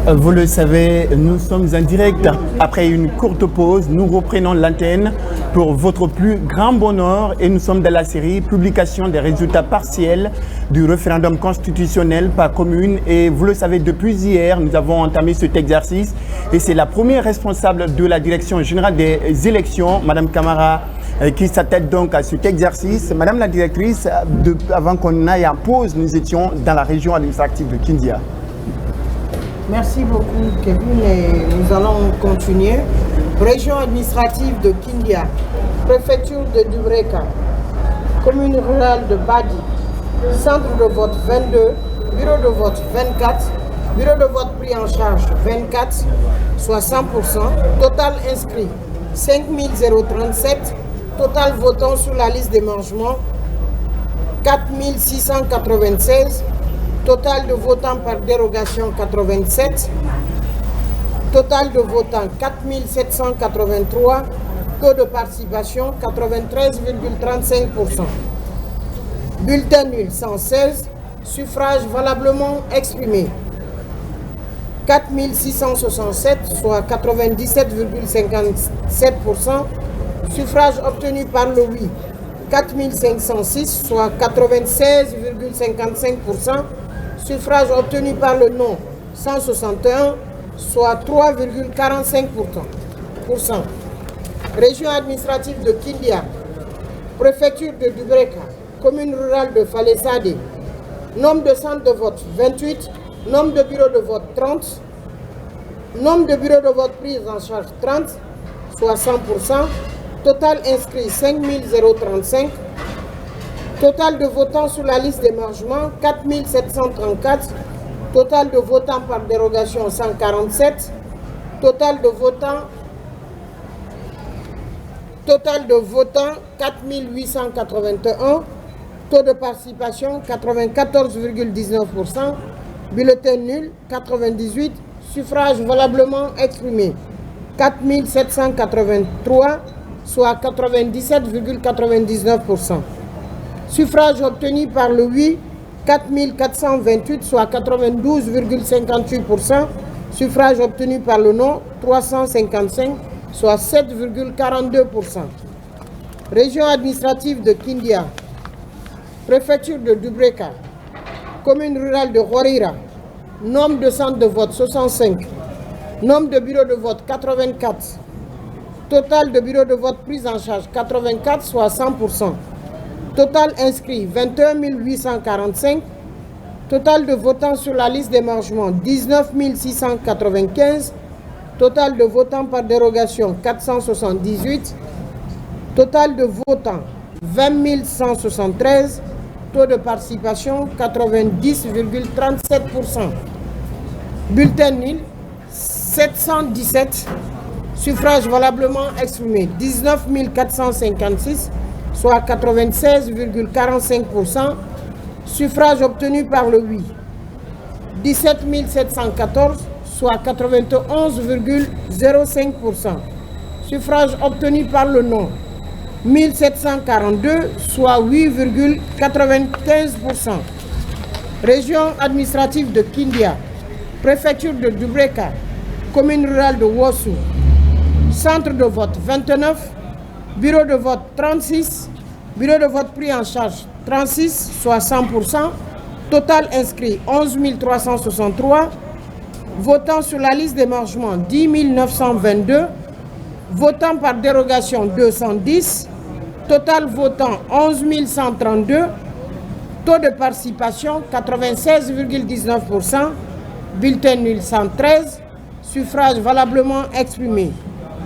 Vous le savez, nous sommes en direct. Après une courte pause, nous reprenons l'antenne pour votre plus grand bonheur et nous sommes dans la série publication des résultats partiels du référendum constitutionnel par commune. Et vous le savez, depuis hier, nous avons entamé cet exercice et c'est la première responsable de la direction générale des élections, Madame Camara, qui s'attelle donc à cet exercice. Madame la directrice, avant qu'on aille en pause, nous étions dans la région administrative de Kindia. Merci beaucoup Kevin et nous allons continuer. Région administrative de Kindia, préfecture de Dubreka, commune rurale de Badi, centre de vote 22, bureau de vote 24, bureau de vote pris en charge 24, soit 100%, total inscrit 5037, total votant sur la liste d'émargement 4696, total de votants par dérogation 87, total de votants 4783, taux de participation 93,35%. Bulletin nul 116, suffrage valablement exprimé 4667, soit 97,57%. Suffrage obtenu par le oui 4506, soit 96,55%. Suffrage obtenu par le non 161, soit 3,45%. Région administrative de Kindia, préfecture de Dubreka, commune rurale de Falesade, nombre de centres de vote 28, nombre de bureaux de vote 30, nombre de bureaux de vote pris en charge 30, soit 100%, total inscrit 5035, total de votants sur la liste d'émargement 4734, total de votants par dérogation 147, total de votants 4881, taux de participation 94,19%, bulletin nul 98, suffrage valablement exprimé 4783, soit 97,99%. Suffrage obtenu par le oui 4428, soit 92,58%. Suffrage obtenu par le non 355, soit 7,42%. Région administrative de Kindia, préfecture de Dubreka, commune rurale de Horira, nombre de centres de vote 65, nombre de bureaux de vote 84, total de bureaux de vote pris en charge 84, soit 100%. Total inscrit 21 845, total de votants sur la liste d'émargement 19 695, total de votants par dérogation 478, total de votants 20 173, taux de participation 90,37%. Bulletin nul 717, suffrage valablement exprimé 19 456, soit 96,45%. Suffrage obtenu par le oui 17 714, soit 91,05%. Suffrage obtenu par le non 1742, soit 8,95%. Région administrative de Kindia, préfecture de Dubreka, commune rurale de Wossou, centre de vote 29, bureau de vote 36, bureau de vote pris en charge 36, soit 100%, total inscrit 11 363, votant sur la liste d'émargement 10 922, votant par dérogation 210, total votant 11 132, taux de participation 96,19%, bulletin nul 113, suffrage valablement exprimé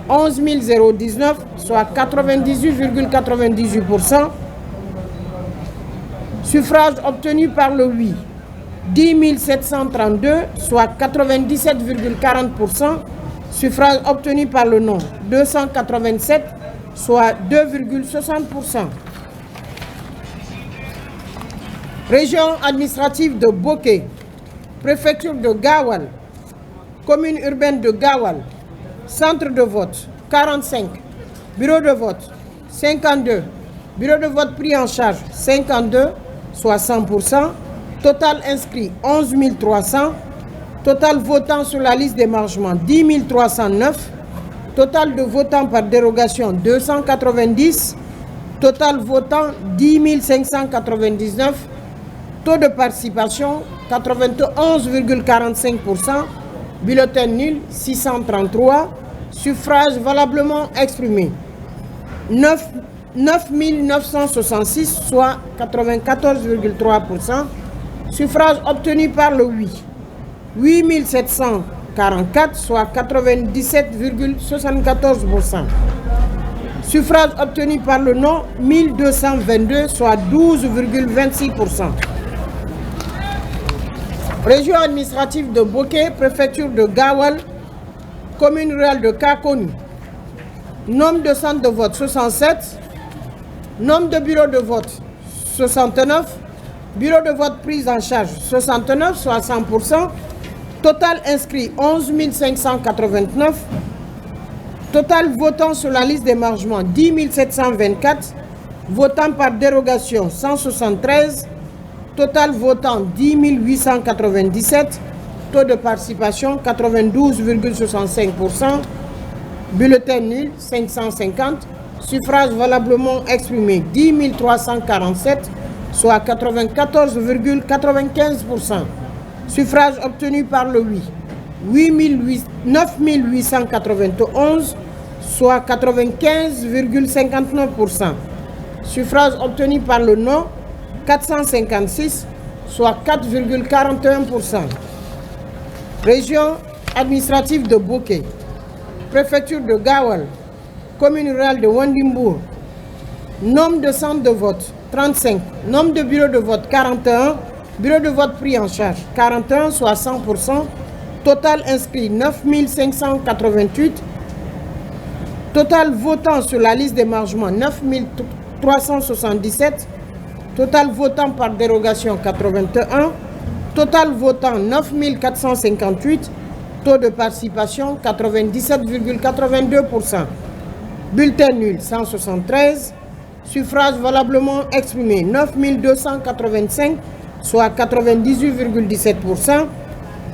11 019, soit 98,98%. Suffrage obtenu par le oui 10 732, soit 97,40%. Suffrage obtenu par le non 287, soit 2,60%. Région administrative de Boké, préfecture de Gawal, commune urbaine de Gawal, centre de vote 45, bureau de vote 52, bureau de vote pris en charge 52, soit 100%, total inscrit 11 300, Total votant sur la liste d'émargement 10 309. Total de votants par dérogation 290. Total votant 10 599. Taux de participation 91,45%. Bulletin nul 633. Suffrage valablement exprimé 9 966, soit 94,3%. Suffrage obtenu par le oui 8 744, soit 97,74%. Suffrage obtenu par le non 1222, soit 12,26%. Région administrative de Boké, préfecture de Gawal, commune rurale de Kakoni. Nombre de centres de vote 67. Nombre de bureaux de vote 69. Bureaux de vote pris en charge 69, soit 100%. Total inscrit 11 589. Total votant sur la liste d'émargement 10 724. Votant par dérogation 173. Total votant 10 897. Taux de participation 92,65%. Bulletin nul 550. Suffrage valablement exprimé 10 347, soit 94,95%. Suffrage obtenu par le oui 9 891, soit 95,59%. Suffrage obtenu par le non 456, soit 4,41%. Région administrative de Boké, préfecture de Gawal, commune rurale de Wandimbourg. Nombre de centres de vote 35. Nombre de bureaux de vote 41. Bureaux de vote pris en charge 41, soit 100%. Total inscrit 9 588. Total votant sur la liste d'émargement 9 377. Total votant par dérogation 81. Total votant 9 458. Taux de participation 97,82%. Bulletin nul 173. Suffrage valablement exprimé 9 285, soit 98,17%.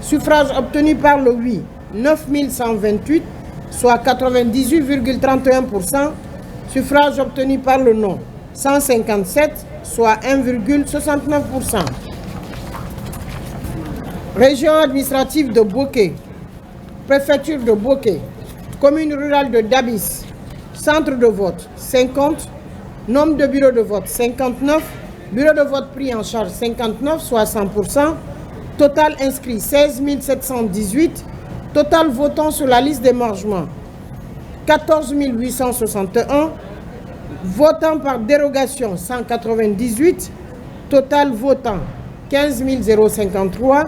Suffrage obtenu par le oui 9 128, soit 98,31%. Suffrage obtenu par le non 157, soit 1,69%. Région administrative de Boké, préfecture de Boké, commune rurale de Dabis. Centre de vote 50. Nombre de bureaux de vote 59. Bureaux de vote pris en charge 59, soit 100%. Total inscrit 16 718. Total votant sur la liste d'émargement 14 861. Votant par dérogation 198. Total votant 15 053.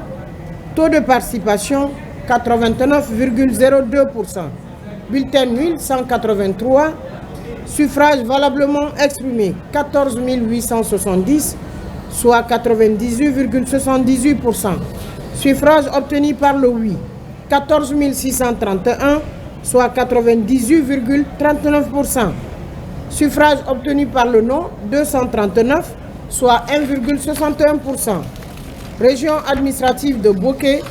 Taux de participation 89,02%. Bulletin nul 183. Suffrage valablement exprimé 14 870, soit 98,78%. Suffrage obtenu par le oui 14 631, soit 98,39%. Suffrage obtenu par le non 239, soit 1,61%. Région administrative de Boké,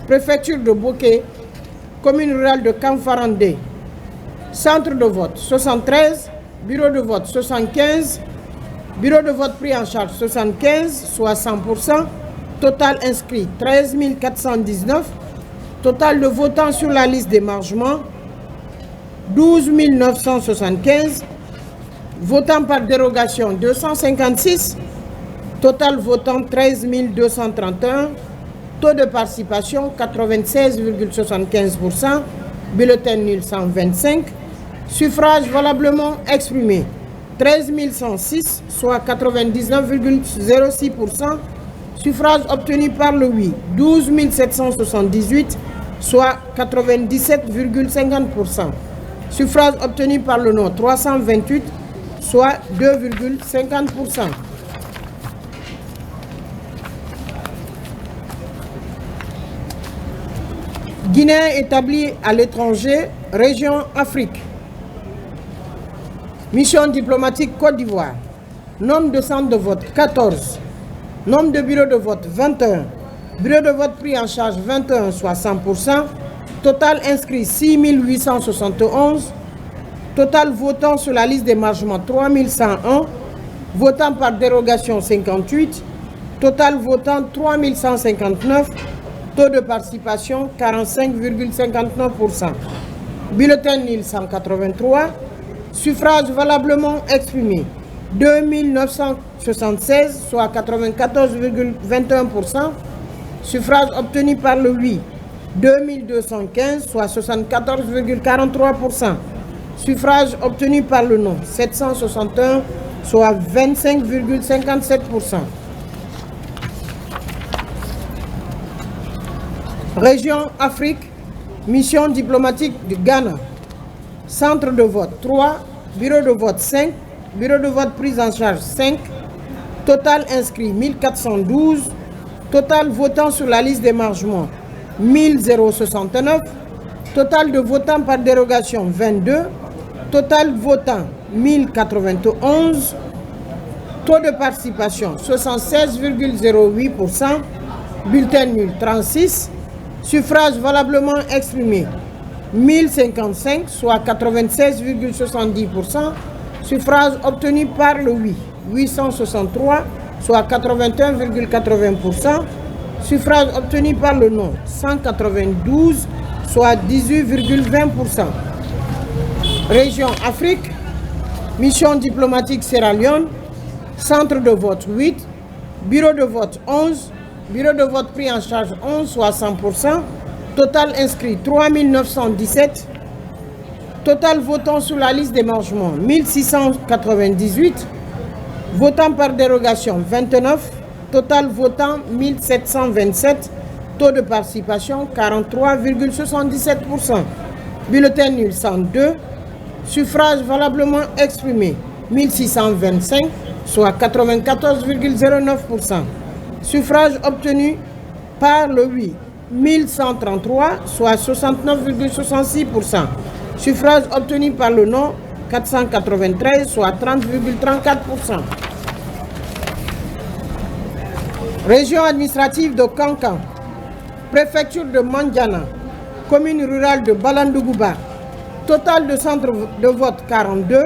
préfecture de Boké, commune rurale de Kamfarandé. Centre de vote 73, bureau de vote 75, bureau de vote pris en charge 75, soit 100%. Total inscrit 13 419. Total de votants sur la liste d'émargement 12 975. Votants par dérogation 256. Total votant 13 231. Taux de participation 96,75%. Bulletin nul 125. Suffrage valablement exprimé 13 106, soit 99,06%. Suffrage obtenu par le oui 12 778, soit 97,50%. Suffrage obtenu par le non 328, soit 2,50%. Guinéens établis à l'étranger, région Afrique. Mission diplomatique Côte d'Ivoire. Nombre de centres de vote 14. Nombre de bureaux de vote 21. Bureau de vote pris en charge 21, soit 100%. Total inscrit 6 871. Total votant sur la liste d'émargement 3101. Votant par dérogation 58. Total votant 3159. Taux de participation 45,59%. Bulletin nul 183. Suffrage valablement exprimé 2976, soit 94,21%. Suffrage obtenu par le oui 2215, soit 74,43%. Suffrage obtenu par le non 761, soit 25,57%. Région Afrique, mission diplomatique du Ghana. Centre de vote 3, bureau de vote 5, bureau de vote prise en charge 5, total inscrit 1412, total votant sur la liste d'émargement 1069, total de votants par dérogation 22, total votant 1091, taux de participation 76,08%, bulletin nul 36, suffrage valablement exprimé 1055, soit 96,70%. Suffrage obtenu par le oui 863, soit 81,80%. Suffrage obtenu par le non 192, soit 18,20%. Région Afrique, mission diplomatique Sierra Leone, centre de vote 8, bureau de vote 11, bureau de vote pris en charge 11, soit 100%. Total inscrit 3917. Total votant sur la liste d'émargement 1698. Votant par dérogation 29. Total votant 1727. Taux de participation 43,77%. Bulletin nul 102. Suffrage valablement exprimé 1625, soit 94,09%. Suffrage obtenu par le oui 1133, soit 69,66%. Suffrage obtenu par le non 493, soit 30,34%. Région administrative de Kankan, préfecture de Mandiana, commune rurale de Balandougouba. Total de centres de vote 42,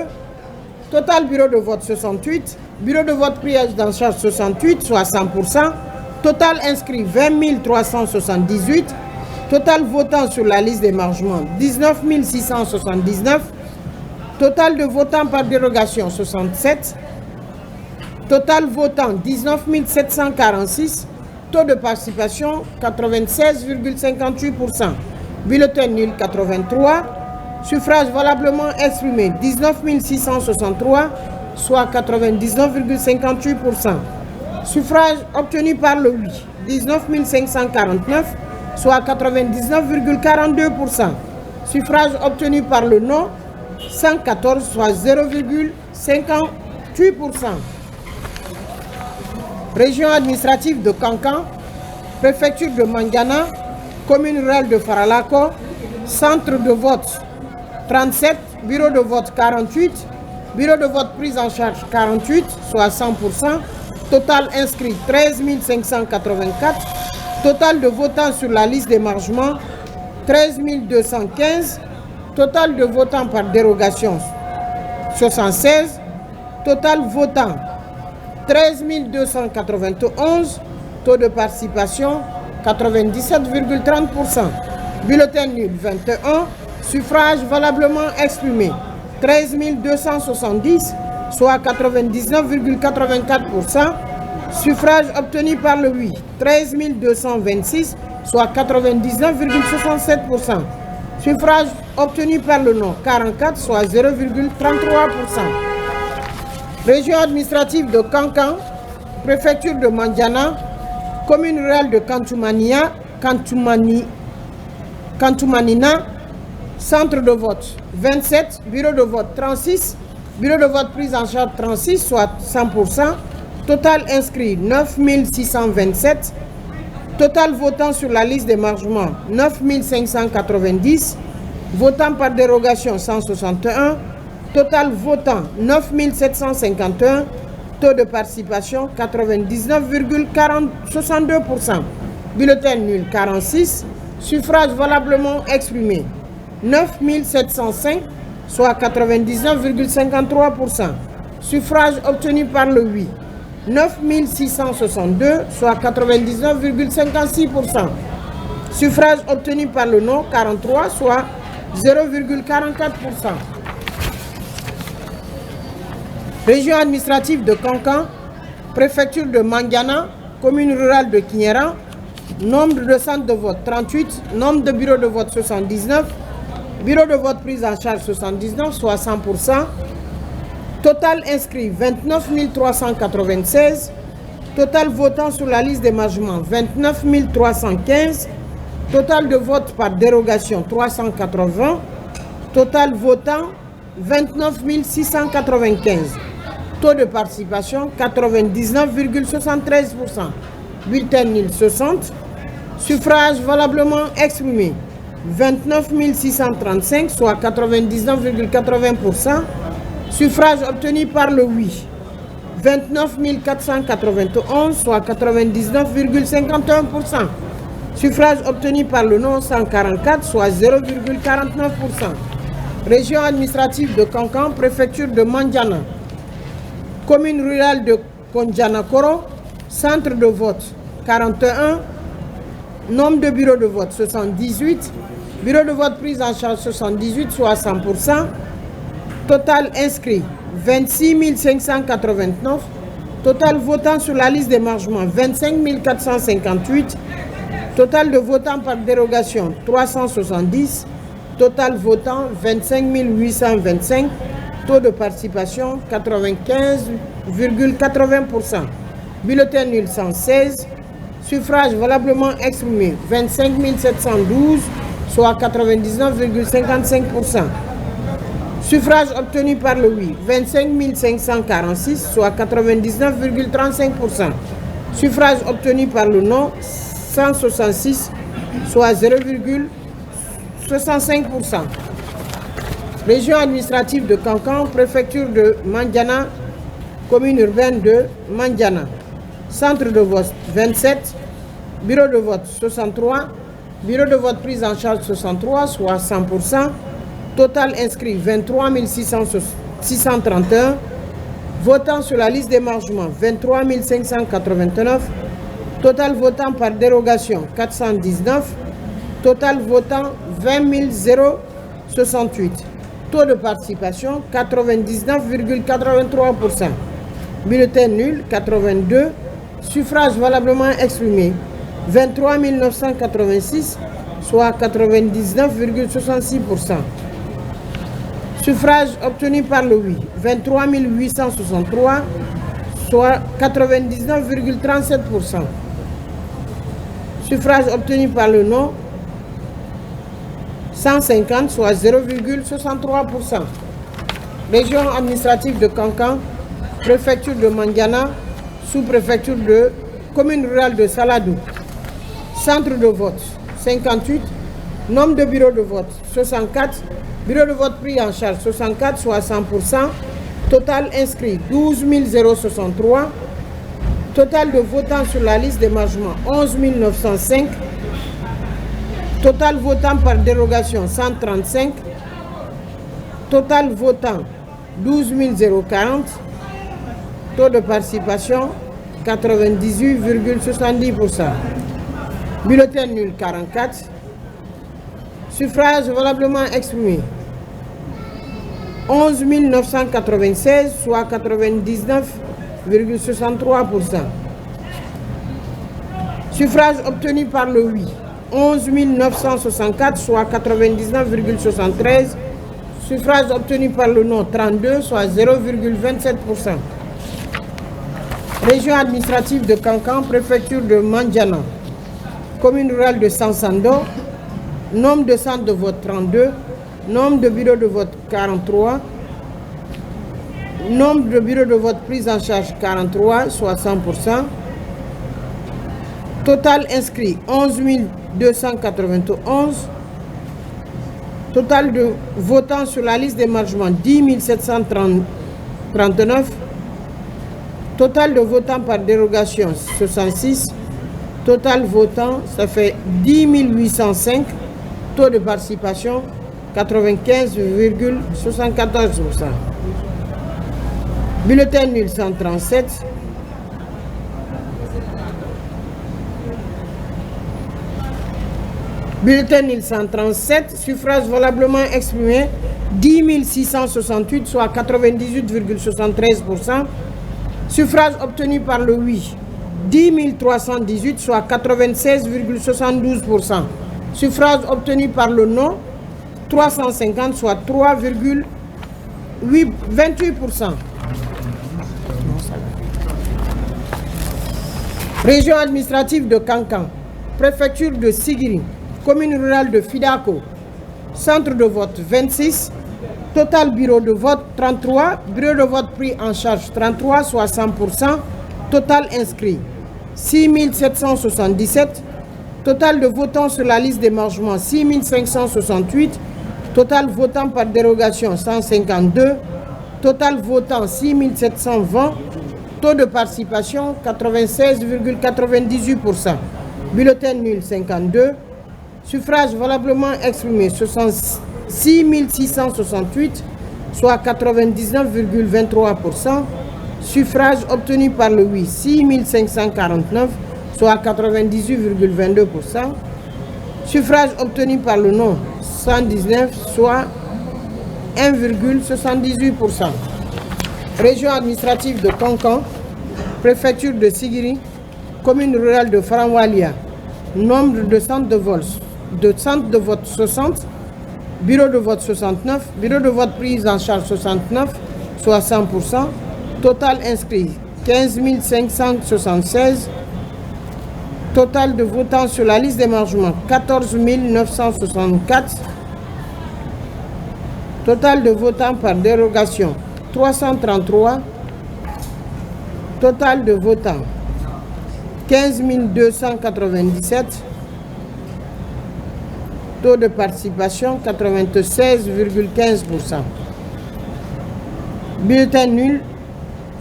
total bureau de vote 68, bureau de vote pris en charge 68, soit 100%. Total inscrit 20 378. Total votant sur la liste d'émargement 19 679. Total de votants par dérogation 67. Total votant 19 746. Taux de participation 96,58%. Bulletin nul 83. Suffrage valablement exprimé 19 663, soit 99,58%. Suffrage obtenu par le oui 19 549, soit 99,42%. Suffrage obtenu par le non 114, soit 0,58%. Région administrative de Kankan, préfecture de Mandiana, commune rurale de Faralako, centre de vote 37, bureau de vote 48, bureau de vote prise en charge 48, soit 100%. Total inscrit 13 584. Total de votants sur la liste d'émargement 13 215. Total de votants par dérogation 76. Total votant 13 291. Taux de participation 97,30%. Bulletin nul 21. Suffrage valablement exprimé 13 270, soit 99,84%. Suffrage obtenu par le oui 13 226, soit 99,67%. Suffrage obtenu par le non 44, soit 0,33%. Région administrative de Kankan, préfecture de Mandiana, commune rurale de Kantumanina, centre de vote 27, bureau de vote 36, bureau de vote prise en charge 36, soit 100%. Total inscrit 9 627. Total votant sur la liste d'émargement 9 590. Votant par dérogation 161. Total votant 9 751. Taux de participation 99,62%. Bulletin nul 46. Suffrages valablement exprimés 9 705, soit 99,53%. Suffrages obtenus par le oui 9 662, soit 99,56%. Suffrages obtenus par le non 43, soit 0,44%. Région administrative de Kankan, préfecture de Mandiana, commune rurale de Kinyera, nombre de centres de vote 38, nombre de bureaux de vote 79, bureau de vote prise en charge 79, soit 100%. Total inscrit 29 396, total votant sur la liste d'émargement 29 315, total de vote par dérogation 380, total votant 29 695. Taux de participation 99,73%. Bulletin nul 60. Suffrage valablement exprimé 29 635, soit 99,80%. Suffrage obtenu par le oui 29 491, soit 99,51%. Suffrage obtenu par le non 144, soit 0,49%. Région administrative de Kankan, préfecture de Mandiana, commune rurale de Kondianakoro, centre de vote 41, nombre de bureaux de vote 78, bureau de vote prise en charge 78, soit 100%. Total inscrit 26 589, total votant sur la liste d'émargement 25 458, total de votants par dérogation 370, total votant 25 825, taux de participation 95,80%. Bulletin nul 116, suffrage valablement exprimé 25 712, soit 99,55%. Suffrage obtenu par le oui 25 546, soit 99,35%. Suffrage obtenu par le non 166, soit 0,65%. Région administrative de Kankan, préfecture de Mandiana, commune urbaine de Mandiana. Centre de vote 27, bureau de vote 63, bureau de vote prise en charge 63, soit 100%. Total inscrit 23 631, votant sur la liste d'émargement 23 589, total votant par dérogation 419, total votant 20 068, taux de participation 99,83%. Bulletin nul 82, suffrage valablement exprimé 23 986, soit 99,66%. Suffrage obtenu par le oui 23 863, soit 99,37%. Suffrage obtenu par le non 150, soit 0,63%. Région administrative de Kankan, préfecture de Mandiana, sous-préfecture de commune rurale de Saladou. Centre de vote 58, nombre de bureaux de vote 64, bureau de vote pris en charge 64, soit 100%. Total inscrit 12 063. Total de votants sur la liste d'émargement 11 905. Total votant par dérogation 135. Total votant 12 040. Taux de participation 98,70%. Bulletin nul 44. Suffrage valablement exprimé 11 996, soit 99,63%. Suffrage obtenu par le oui 11 964, soit 99,73%. Suffrage obtenu par le non 32, soit 0,27%. Région administrative de Kankan, préfecture de Mandiana, commune rurale de Sansando, nombre de centres de vote 32, nombre de bureaux de vote 43, nombre de bureaux de vote pris en charge 43, soit 100%. Total inscrit 11 291. Total de votants sur la liste d'émargement 10 739. Total de votants par dérogation 66. Total votant, ça fait 10 805. Taux de participation, 95,74%. Bulletin nul, 137. Bulletin nul, 137. Suffrage valablement exprimé, 10 668, soit 98,73%. Suffrage obtenu par le oui, 10 318, soit 96,72%. Suffrage obtenu par le non, 350, soit 3,28%. Région administrative de Kankan, préfecture de Sigiri, commune rurale de Fidako, centre de vote 26, total bureau de vote 33, bureau de vote pris en charge 33, soit 100%, total inscrit 6 777, total de votants sur la liste d'émargement 6 568, total votant par dérogation 152, total votant 6 720, taux de participation 96,98%, bulletin nul 52, suffrage valablement exprimé 66 668, soit 99,23%, suffrage obtenu par le oui 6 549, soit 98,22%, suffrage obtenu par le non 119, soit 1,78%. Région administrative de Kankan, préfecture de Sigiri, commune rurale de Faranwalia, nombre de centres de vote 60, bureau de vote 69, bureau de vote prise en charge 69, soit 100%, total inscrit 15 576, total de votants sur la liste d'émargement 14 964, total de votants par dérogation 333, total de votants 15 297, taux de participation 96,15%. Bulletin nul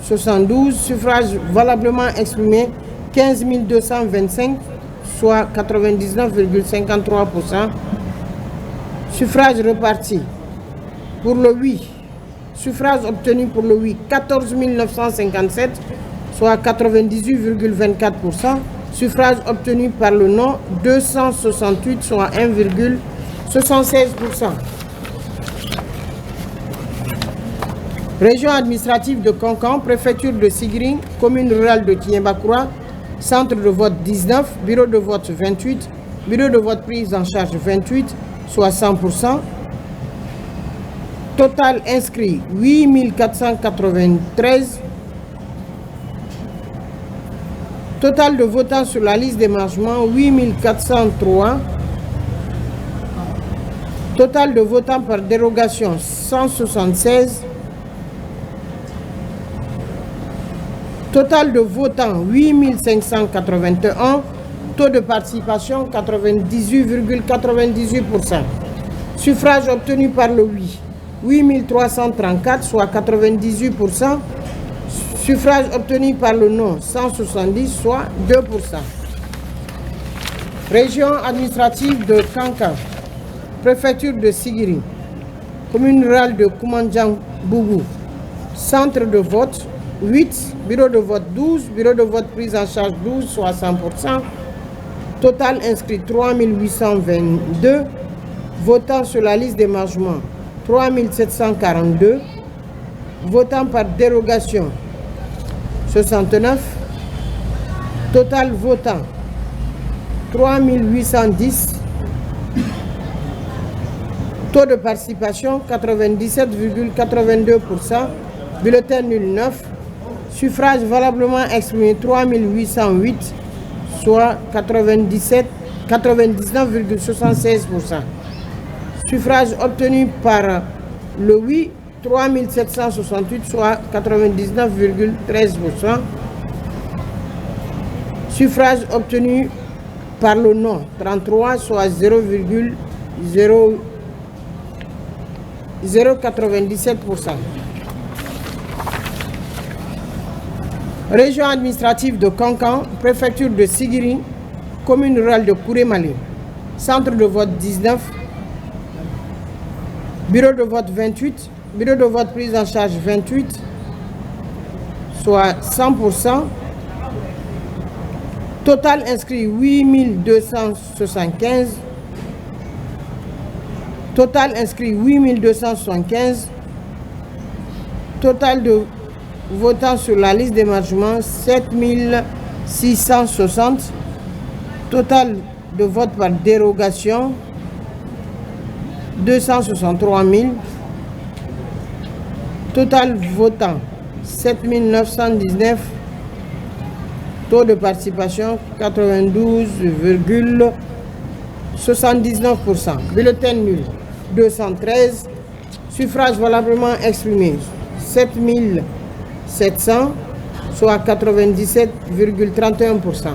72, suffrage valablement exprimé 15 225, soit 99,53%. Suffrage reparti pour le oui. Suffrage obtenu pour le oui 14 957, soit 98,24%. Suffrage obtenu par le non 268, soit 1,76%. Région administrative de Kankan, préfecture de Sigiri, commune rurale de Tiembakura, centre de vote 19, bureau de vote 28, bureau de vote prise en charge 28, soit 100%. Total inscrit 8 493. Total de votants sur la liste d'émargement 8 403. Total de votants par dérogation 176. Total de votants 8 581. Taux de participation 98,98%. Suffrage obtenu par le oui 8 334, soit 98%. Suffrage obtenu par le non 170, soit 2%. Région administrative de Kankan, préfecture de Sigiri, commune rurale de Koumandiang-Bougou, centre de vote 8, bureau de vote 12, bureau de vote prise en charge 12, soit 100%. Total inscrit 3 822, votants sur la liste d'émargement 3 742, votants par dérogation 69, total votant 3 810, taux de participation 97,82%, bulletin nul 9, suffrage valablement exprimé 3 808, soit 99,76%. Suffrage obtenu par le oui 3 768, soit 99,13%. Suffrage obtenu par le non 33, soit 0,097%. Région administrative de Kankan, préfecture de Sigiri, commune rurale de Kouré-Malé, centre de vote 19, bureau de vote 28, bureau de vote prise en charge 28, soit 100%. Total inscrit 8275. Total inscrit 8275. Total de votants sur la liste d'émargement 7660. Total de vote par dérogation 263 000. Total votant 7919. Taux de participation 92,79%. Bulletin nul 213. Suffrage valablement exprimé 7700, soit 97,31%.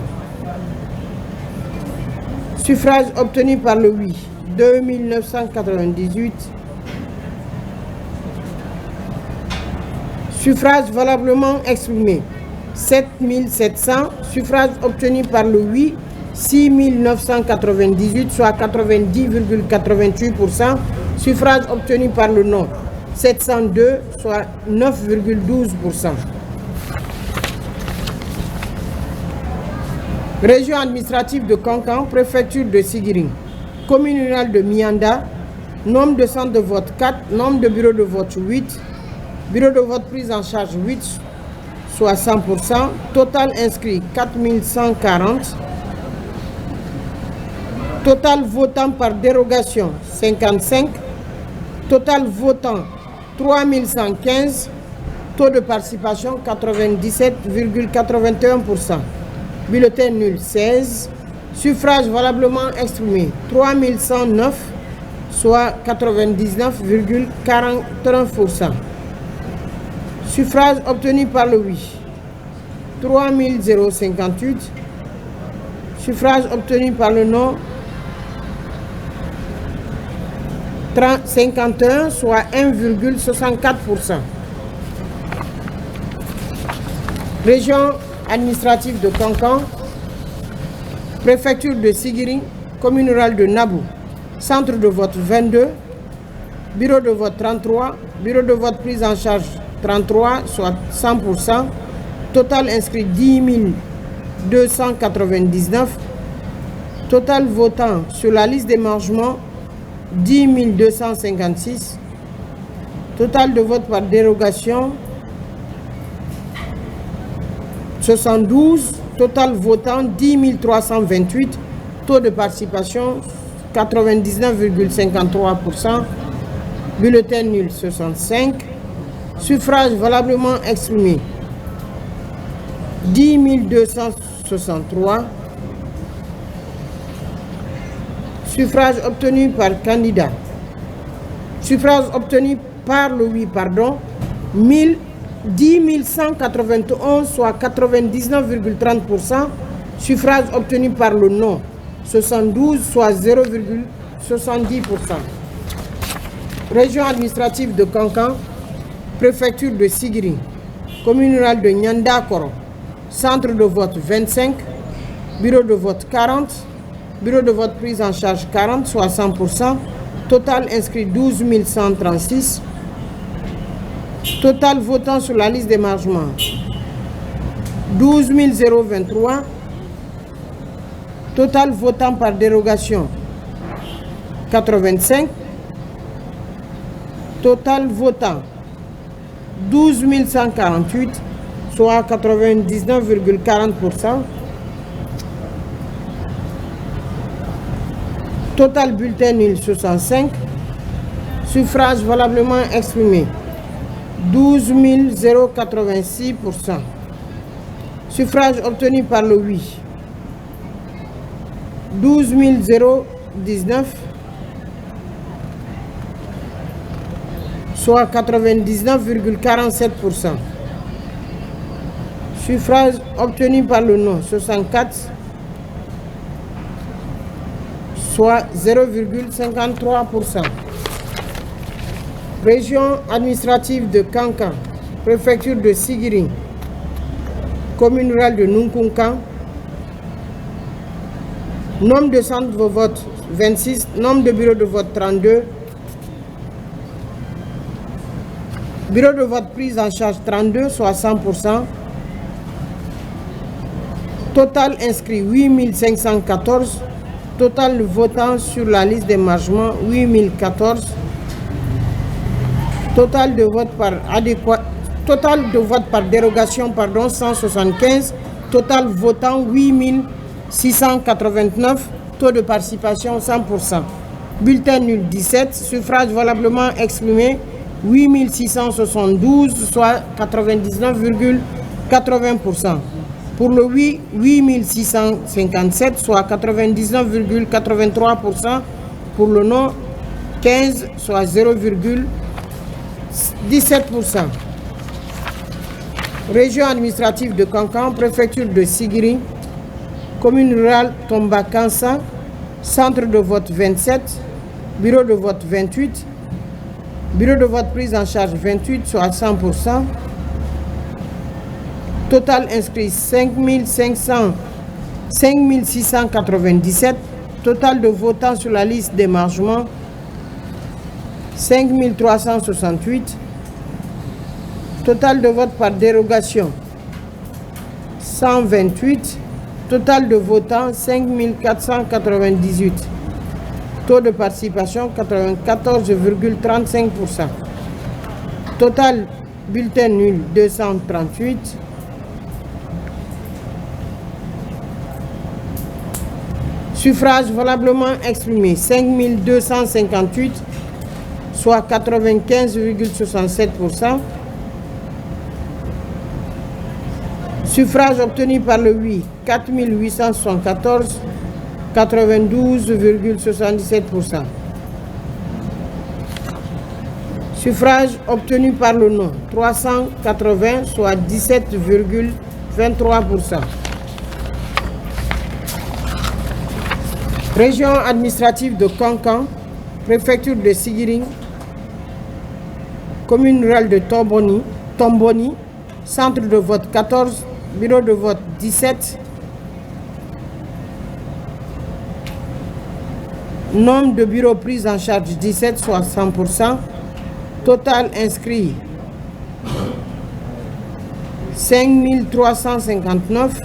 Suffrage obtenu par le oui 2998. Suffrage valablement exprimé 7700. Suffrage obtenu par le oui 6998, soit 90,88%. Suffrage obtenu par le non 702, soit 9,12%. Région administrative de Kankan, préfecture de Sigiring, commune rurale de Mianda, nombre de centres de vote 4, nombre de bureaux de vote 8, bureau de vote prise en charge 8, soit 100%, total inscrit 4140, total votant par dérogation 55, total votant 3115, taux de participation 97,81%. Bulletin nul 16. Suffrage valablement exprimé 3109, soit 99,43%. Suffrage obtenu par le oui 3058. Suffrage obtenu par le non 51, soit 1,64%. Région administrative de Kankan, préfecture de Sigiring, commune rurale de Nabou, centre de vote 22, bureau de vote 33, bureau de vote prise en charge 33, soit 100%, total inscrit 10 299, total votant sur la liste d'émargement 10 256, total de vote par dérogation 72, total votant 10 328, taux de participation 99,53%, bulletin nul 65, suffrage valablement exprimé 10 263, suffrage obtenu par candidat, suffrage obtenu par le oui, 10 191, soit 99,30%, suffrage obtenu par le non 72, soit 0,70%. Région administrative de Kankan, préfecture de Sigiri, commune rurale de Nyanda-Koro, centre de vote 25, bureau de vote 40, bureau de vote prise en charge 40, soit 100%, total inscrit 12 136, total votant sur la liste d'émargement 12 023, total votant par dérogation 85, total votant 12 148, soit 99,40%. Total bulletin nul 65, suffrage valablement exprimé 12 086%. Suffrage obtenu par le oui 12 019, soit 99,47%. Suffrage obtenu par le non 64, soit 0,53%. Région administrative de Kankan, préfecture de Sigiri, commune rurale de Nunkunkan, Nombre de centres de vote 26. Nombre de bureaux de vote 32. Bureau de vote prise en charge 32, soit 100%. Total inscrit 8514. Total votant sur la liste d'émargement 8014. Total de vote par dérogation 175. Total votant 8689. Taux de participation 100%. Bulletin nul 17. Suffrage valablement exprimé 8672, soit 99,80%. Pour le oui, 8657, soit 99,83%. Pour le non, 15, soit 0,17%. Région administrative de Kankan, préfecture de Sigiri, commune rurale Tombakansa, centre de vote 27, bureau de vote 28, bureau de vote prise en charge 28, soit 100%. Total inscrit 5697. Total de votants sur la liste d'émargement 5368. Total de vote par dérogation 128. Total de votants 5498. Taux de participation 94,35%. Total bulletin nul 238. Suffrage valablement exprimé 5258, soit 95,67%. Suffrage obtenu par le oui 4874, 92,77%. Suffrage obtenu par le non 380, soit 17,23%. Région administrative de Kankan, préfecture de Sigiring, commune rurale de Tomboni, centre de vote 14, bureau de vote 17, nombre de bureaux pris en charge 17, soit 100%, total inscrit 5359,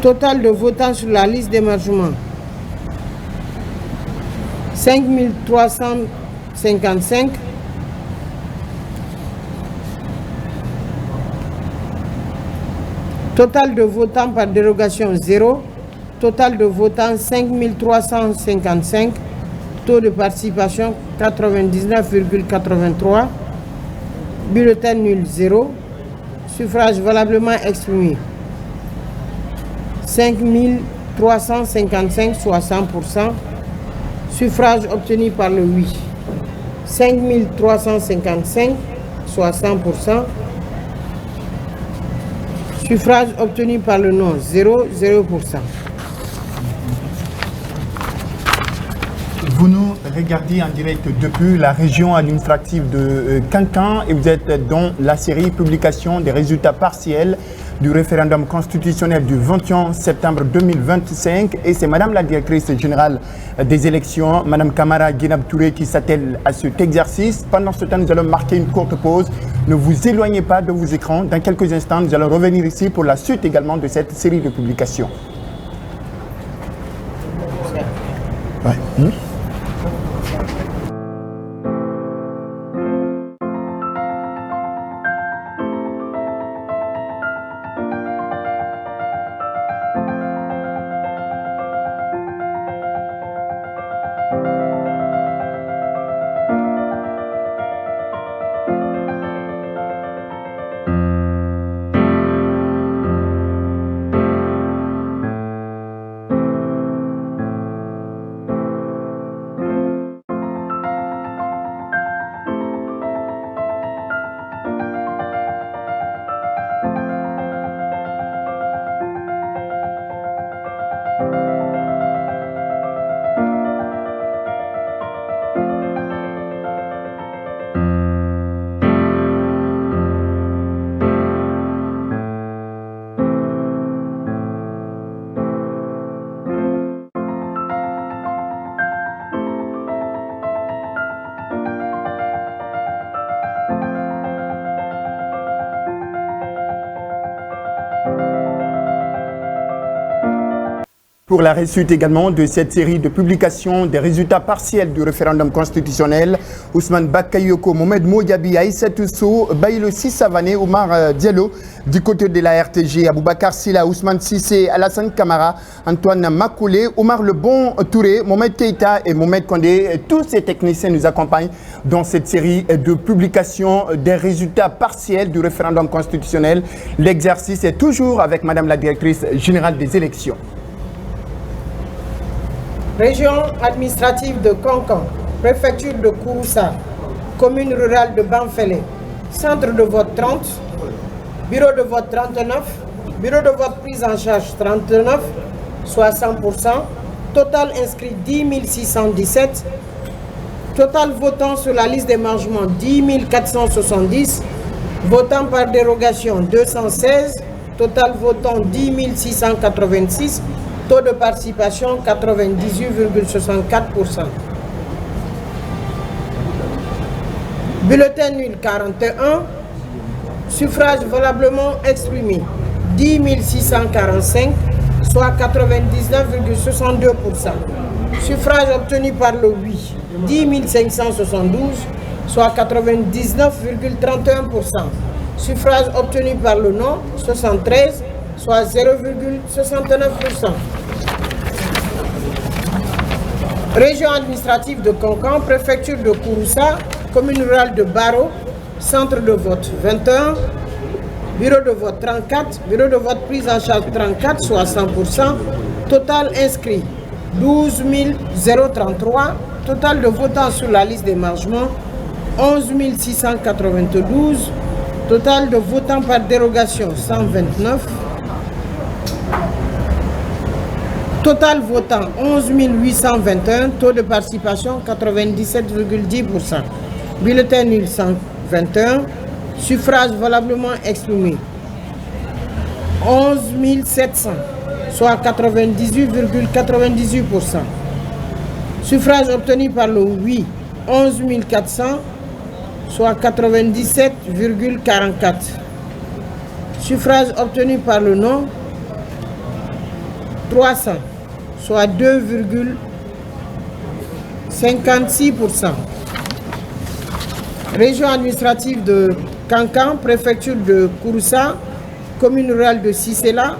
total de votants sur la liste d'émargement 5355. Total de votants par dérogation 0. Total de votants 5355. Taux de participation 99,83. Bulletin nul 0. Suffrage valablement exprimé 5355, soit 100%. Suffrage obtenu par le oui 5355, soit 100%. Suffrage obtenu par le non 0,0%. Vous nous regardez en direct depuis la région administrative de Kankan et vous êtes dans la série publication des résultats partiels du référendum constitutionnel du 21 septembre 2025 et c'est Madame la directrice générale des élections, Madame Kamara Guinab Touré qui s'attelle à cet exercice. Pendant ce temps, nous allons marquer une courte pause. Ne vous éloignez pas de vos écrans. Dans quelques instants, nous allons revenir ici pour la suite également de cette série de publications. Ouais. pour la réussite également de cette série de publications des résultats partiels du référendum constitutionnel. Ousmane Bakayoko, Mohamed Modiabi, Aïssatou Sow, Baïlo Sissavané, Omar Diallo, du côté de la RTG, Aboubacar Silla, Ousmane Sissé, Alassane Kamara, Antoine Makoulé, Omar Lebon Touré, Mohamed Keïta et Mohamed Kondé. Tous ces techniciens nous accompagnent dans cette série de publications des résultats partiels du référendum constitutionnel. L'exercice est toujours avec Madame la Directrice Générale des Élections. Région administrative de Kankan, préfecture de Kouroussa, commune rurale de Banfele, centre de vote 30, bureau de vote 39, bureau de vote prise en charge 39, soit 100%, total inscrit 10 617, total votant sur la liste d'émargement 10 470, votant par dérogation 216, total votant 10 686, taux de participation 98,64%. Bulletin nul 41, suffrage valablement exprimé 10 645, soit 99,62%. Suffrage obtenu par le oui 10 572, soit 99,31%. Suffrage obtenu par le non 73, soit 0,69%. Région administrative de Kankan, préfecture de Kouroussa, commune rurale de Baro, centre de vote 21, bureau de vote 34, bureau de vote prise en charge 34, soit 100%, total inscrit 12 033, total de votants sur la liste d'émargement 11 692, total de votants par dérogation 129, total votant 11 821, taux de participation 97,10%. Bulletin nul 121, suffrage valablement exprimé 11 700, soit 98,98%. Suffrage obtenu par le oui 11 400, soit 97,44%. Suffrage obtenu par le non 300, soit 2,56%. Région administrative de Kankan, préfecture de Kouroussa, commune rurale de Sissela,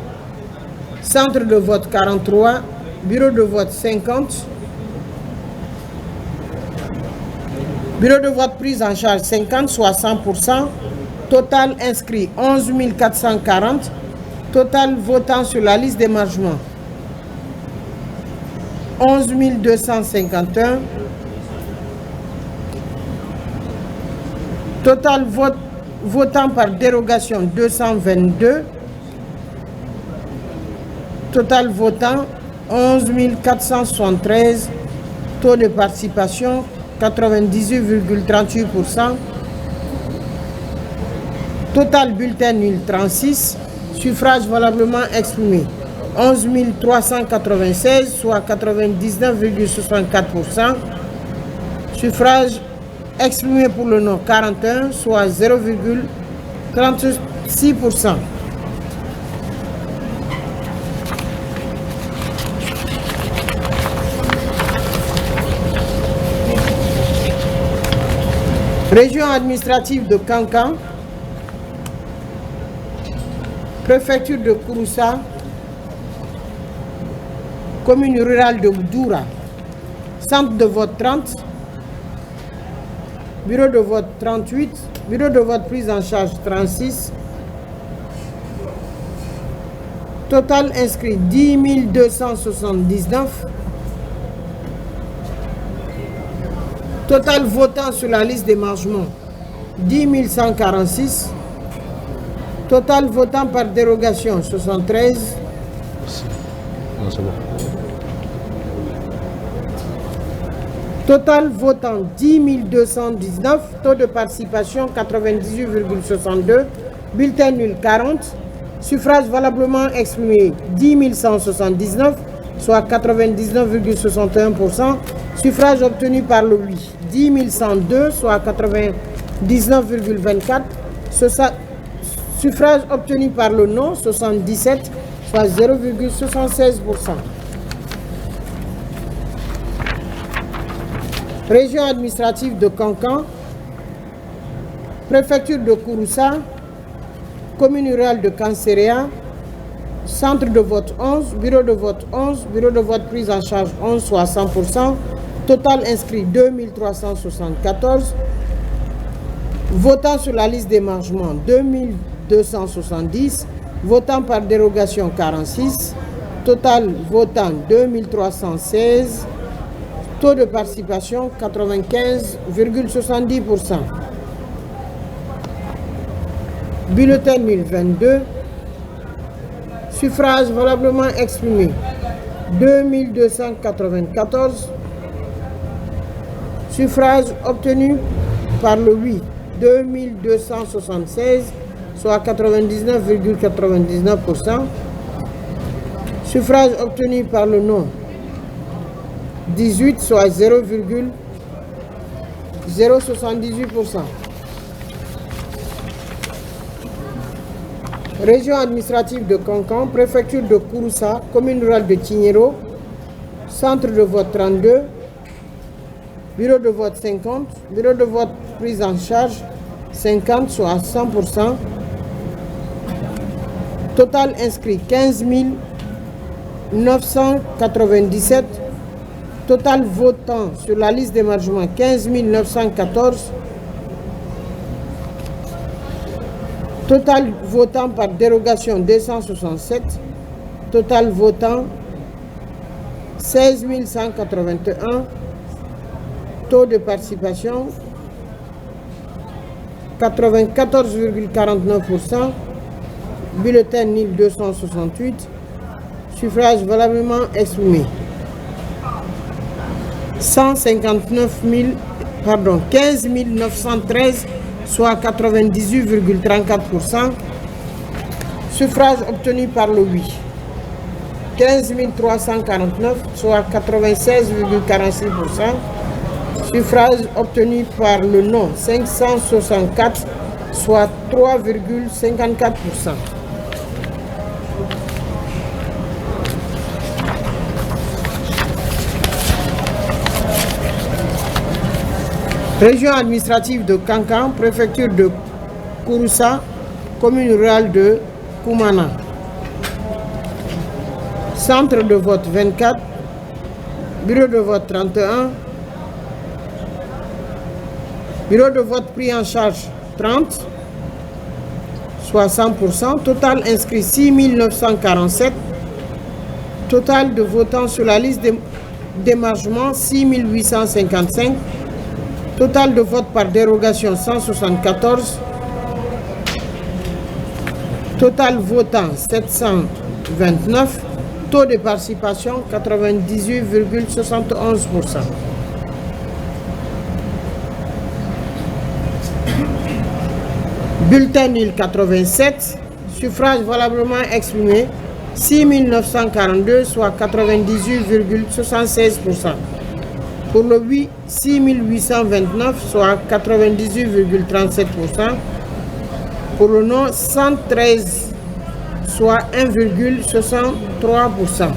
centre de vote 43, bureau de vote 50, bureau de vote prise en charge 50, soit 100%, total inscrit 11 440, total votant sur la liste d'émargement 11 251, total votant par dérogation 222, total votant 11 473, taux de participation 98,38%, total bulletin nul 36, suffrage valablement exprimé 11 396, soit 99,64%. Suffrage exprimé pour le non 41, soit 0,36%. Région administrative de Kankan, préfecture de Kouroussa, commune rurale de Doura, centre de vote 30, bureau de vote 38, bureau de vote prise en charge 36, total inscrit 10 279, total votant sur la liste d'émargement 10 146, total votant par dérogation 73, total votant 10 219, taux de participation 98,62, bulletin nul 40, suffrage valablement exprimé 10 179, soit 99,61%, suffrage obtenu par le oui 10 102, soit 99,24%, suffrage obtenu par le non 77, soit 0,76%. Région administrative de Kankan, préfecture de Kouroussa, commune rurale de Kanséréa, centre de vote 11, bureau de vote 11, bureau de vote prise en charge 11, soit 100%, total inscrit 2374, votant sur la liste d'émargement 2270, votant par dérogation 46, total votant 2316, taux de participation 95,70%. Bulletin 1022, suffrage valablement exprimé 2294, suffrage obtenu par le oui 2276, soit 99,99%, suffrage obtenu par le non 18, soit 0,078%. Région administrative de Kankan, préfecture de Kouroussa, commune rurale de Tignero, centre de vote 32, bureau de vote 50, bureau de vote prise en charge 50, soit 100%, total inscrit 15 997, total votant sur la liste d'émargement 15 914, total votant par dérogation 267, total votant 16 181, taux de participation 94,49%, bulletin nul 268, suffrage valablement exprimé 15 913, soit 98,34%, suffrage obtenu par le oui 15 349, soit 96,46%, suffrage obtenu par le non 564, soit 3,54%. Région administrative de Kankan, préfecture de Kouroussa, commune rurale de Koumana. Centre de vote 24, bureau de vote 31, bureau de vote pris en charge 30, soit 100%, total inscrit 6 947, total de votants sur la liste d'émargement 6 855, total de vote par dérogation 174, total votant 729, taux de participation 98,71%. Bulletin nul 87, suffrage valablement exprimé 6 942, soit 98,76%. Pour le oui, 6 829, soit 98,37%. Pour le non, 113, soit 1,63%.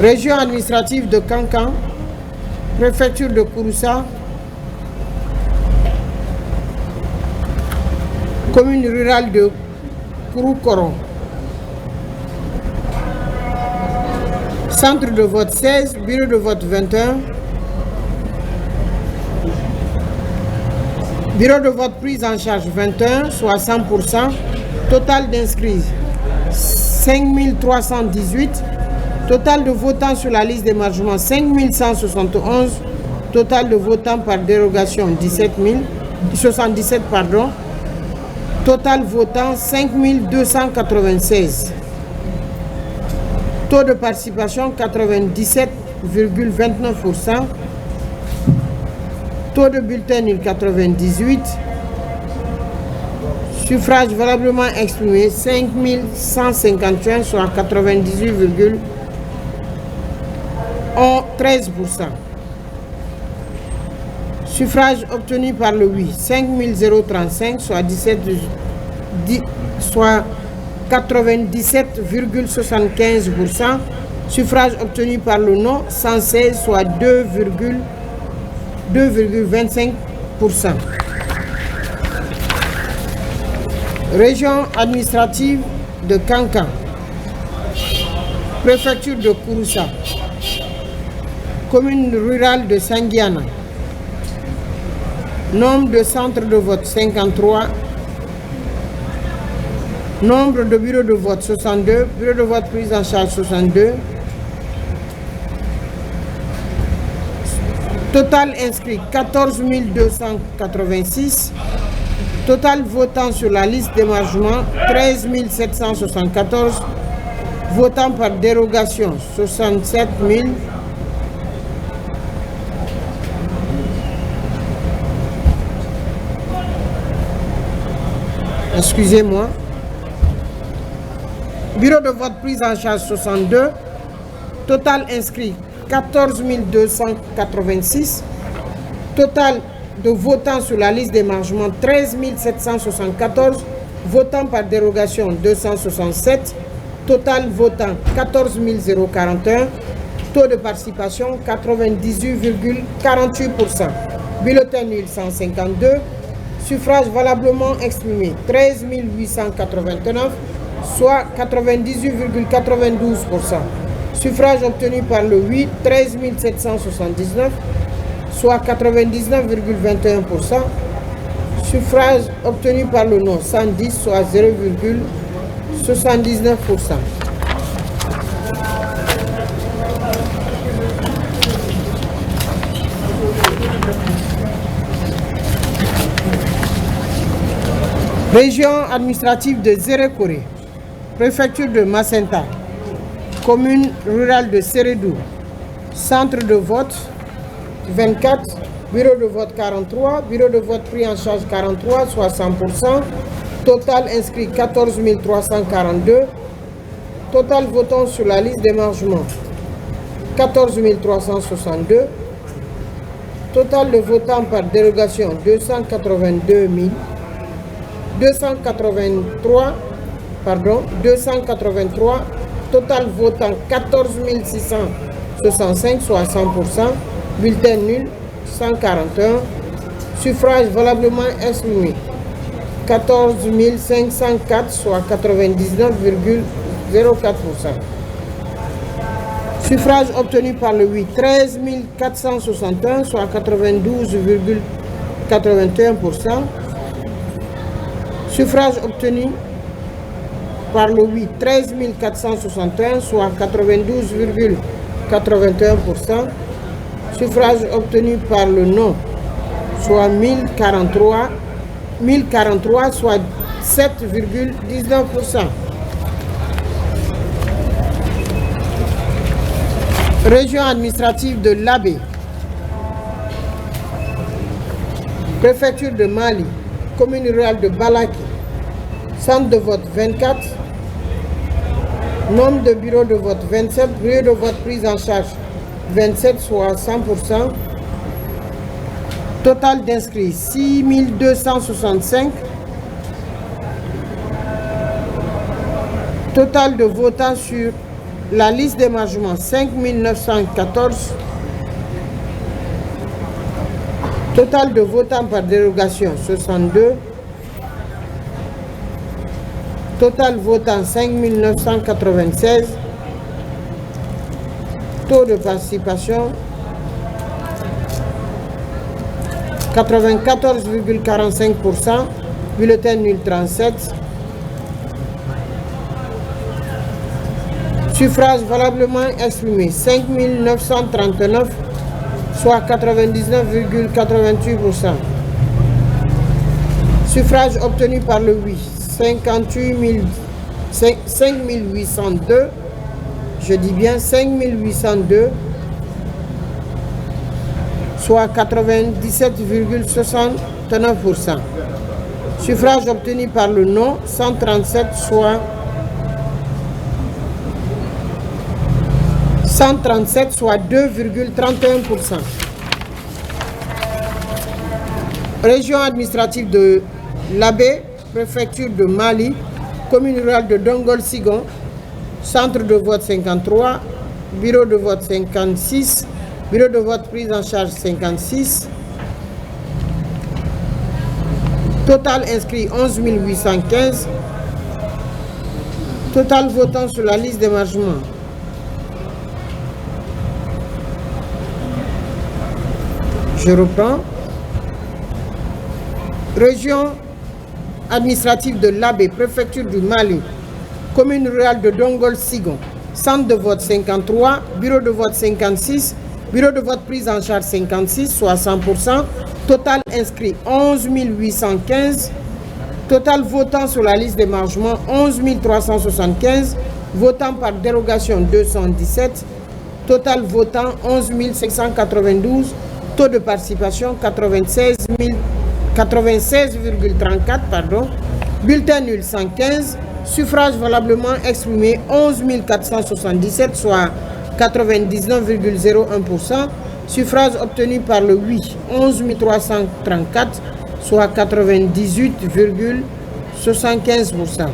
Région administrative de Kankan, préfecture de Kouroussa, commune rurale de Kouroukoron. Centre de vote 16, bureau de vote 21, bureau de vote prise en charge 21, soit 100%, total d'inscrits 5318, total de votants sur la liste d'émargement 5171, total de votants par dérogation 77, total votant 5296. Taux de participation 97,29%. Taux de bulletin nul 98. Suffrage valablement exprimé 5151, soit 98,13%. Suffrage obtenu par le oui 5035, soit 97,75%. Suffrages obtenus par le non, 116, soit 2,25%. Région administrative de Kankan. Préfecture de Kouroussa. Commune rurale de Sangiana. Nombre de centres de vote 53. Nombre de bureaux de vote 62. Bureaux de vote pris en charge 62. Total inscrit 14 286. Total votant sur la liste d'émargement 13 774. Votant par dérogation 67 000. Excusez-moi. Bureau de vote pris en charge 62. Total inscrit 14 286. Total de votants sur la liste d'émargement 13 774. Votants par dérogation 267. Total votant 14 041. Taux de participation 98,48%. Bulletin nul 152. Suffrage valablement exprimé 13 889, soit 98,92%. Suffrage obtenu par le oui 13 779, soit 99,21%. Suffrage obtenu par le non 110, soit 0,79%. Région administrative de Zérékoré, préfecture de Macenta, commune rurale de Sérédou, centre de vote 24, bureau de vote 43, bureau de vote pris en charge 43, soit 100%, total inscrit 14 342, total votant sur la liste d'émargement 14 362, total de votants par dérogation 282 283, total votant 14 665, soit 100%, bulletin nul 141, suffrage valablement exprimé 14 504, soit 99,04%. Suffrage obtenu par le oui 13 461, soit 92,81%. Suffrage obtenu par le oui 13 461, soit 92,81%. Suffrage obtenu par le non, soit 1043, soit 7,19%. Région administrative de Labé. Préfecture de Mali. Commune rurale de Balaki. Centre de vote 24. Nombre de bureaux de vote 27. Bureaux de vote pris en charge 27, soit 100%. Total d'inscrits 6 265. Total de votants sur la liste d'émargement 5 914. Total de votants par dérogation 62. Total votant 5 996. Taux de participation 94,45%. Bulletin nul 37. Suffrage valablement exprimé 5 939, soit 99,88%. Suffrage obtenu par le oui 5802, je dis bien 5802, soit 97,69%. Suffrage obtenu par le non 137, soit 2,31%. Région administrative de Labé, préfecture de Mali, commune rurale de Dongol-Sigon, centre de vote 53, bureau de vote 56, bureau de vote prise en charge 56, total inscrit 11 815, total votant sur la liste d'émargement. Je reprends. Région administrative de l'Abbé, préfecture du Mali, commune rurale de Dongol-Sigon, centre de vote 53, bureau de vote 56, bureau de vote prise en charge 56, soit 100%, total inscrit 11 815, total votant sur la liste d'émargement 11 375, votant par dérogation 217, total votant 11 592, taux de participation 96,34, pardon, bulletin nul 115, suffrage valablement exprimé 11 477, soit 99,01%, suffrage obtenu par le oui 11 334, soit 98,75%.